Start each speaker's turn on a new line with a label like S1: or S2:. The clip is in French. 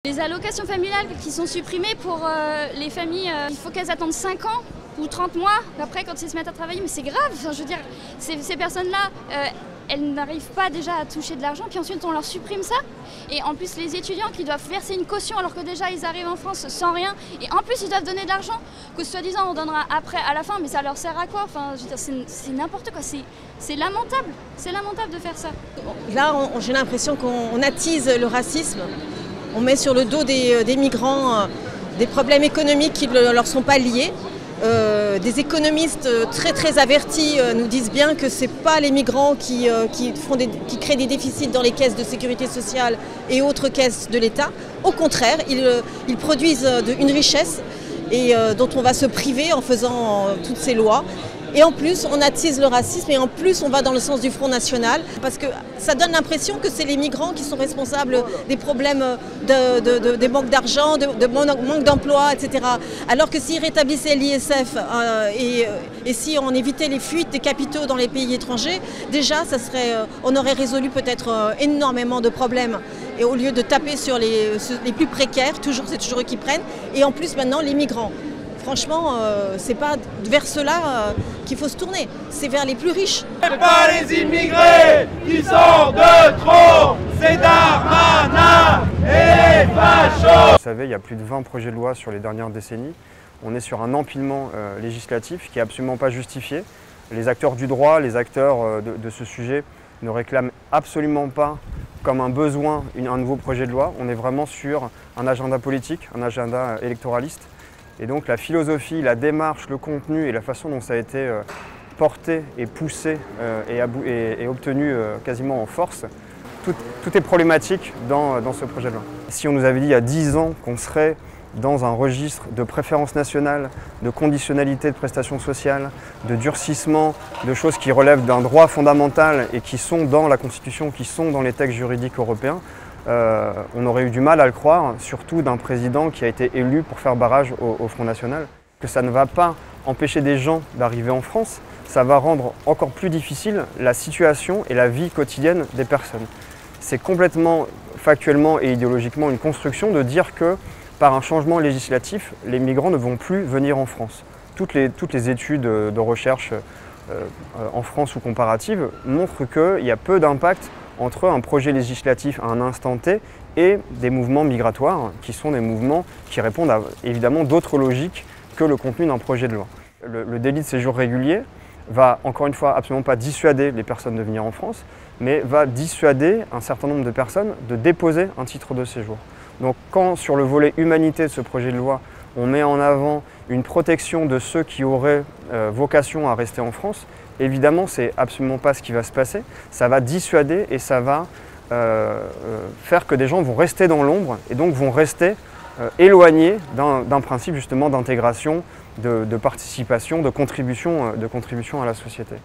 S1: Les allocations familiales qui sont supprimées pour les familles, il faut qu'elles attendent 5 ans ou 30 mois après quand ils se mettent à travailler, mais c'est grave, enfin, je veux dire, ces personnes-là, elles n'arrivent pas déjà à toucher de l'argent, puis ensuite on leur supprime ça. Et en plus les étudiants qui doivent verser une caution alors que déjà ils arrivent en France sans rien, et en plus ils doivent donner de l'argent, que soi-disant on donnera après à la fin, mais ça leur sert à quoi? Enfin, je veux dire, c'est n'importe quoi, c'est lamentable de faire ça.
S2: Là, j'ai l'impression qu'on attise le racisme. On met sur le dos des migrants des problèmes économiques qui ne leur sont pas liés. Des économistes très avertis nous disent bien que ce n'est pas les migrants qui créent des déficits dans les caisses de sécurité sociale et autres caisses de l'État. Au contraire, ils produisent une richesse dont on va se priver en faisant toutes ces lois. Et en plus, on attise le racisme et en plus, on va dans le sens du Front National parce que ça donne l'impression que c'est les migrants qui sont responsables des problèmes de manque d'argent, de manque d'emploi, etc. Alors que s'ils rétablissaient l'ISF et si on évitait les fuites des capitaux dans les pays étrangers, déjà, on aurait résolu peut-être énormément de problèmes. Et au lieu de taper sur les plus précaires, c'est toujours eux qui prennent, et en plus maintenant les migrants. Franchement, c'est pas vers ceux-là qu'il faut se tourner, c'est vers les plus riches.
S3: C'est pas les immigrés qui sont de trop, c'est Darmanin et les fachos.
S4: Vous savez, il y a plus de 20 projets de loi sur les dernières décennies. On est sur un empilement législatif qui n'est absolument pas justifié. Les acteurs du droit, les acteurs de ce sujet ne réclament absolument pas comme un besoin un nouveau projet de loi. On est vraiment sur un agenda politique, un agenda électoraliste. Et donc la philosophie, la démarche, le contenu et la façon dont ça a été porté et poussé et obtenu quasiment en force, tout est problématique dans ce projet de loi. Si on nous avait dit il y a 10 ans qu'on serait dans un registre de préférence nationale, de conditionnalité de prestations sociales, de durcissement, de choses qui relèvent d'un droit fondamental et qui sont dans la Constitution, qui sont dans les textes juridiques européens, on aurait eu du mal à le croire, surtout d'un président qui a été élu pour faire barrage au Front National. Que ça ne va pas empêcher des gens d'arriver en France, ça va rendre encore plus difficile la situation et la vie quotidienne des personnes. C'est complètement factuellement et idéologiquement une construction de dire que par un changement législatif, les migrants ne vont plus venir en France. Toutes les études de recherche en France ou comparatives montrent qu'il y a peu d'impact entre un projet législatif à un instant T et des mouvements migratoires qui sont des mouvements qui répondent à évidemment d'autres logiques que le contenu d'un projet de loi. Le délit de séjour régulier va encore une fois absolument pas dissuader les personnes de venir en France, mais va dissuader un certain nombre de personnes de déposer un titre de séjour. Donc quand sur le volet humanité de ce projet de loi, on met en avant une protection de ceux qui auraient vocation à rester en France, évidemment, ce n'est absolument pas ce qui va se passer. Ça va dissuader et ça va faire que des gens vont rester dans l'ombre et donc vont rester éloignés d'un principe justement d'intégration, de participation, de contribution à la société.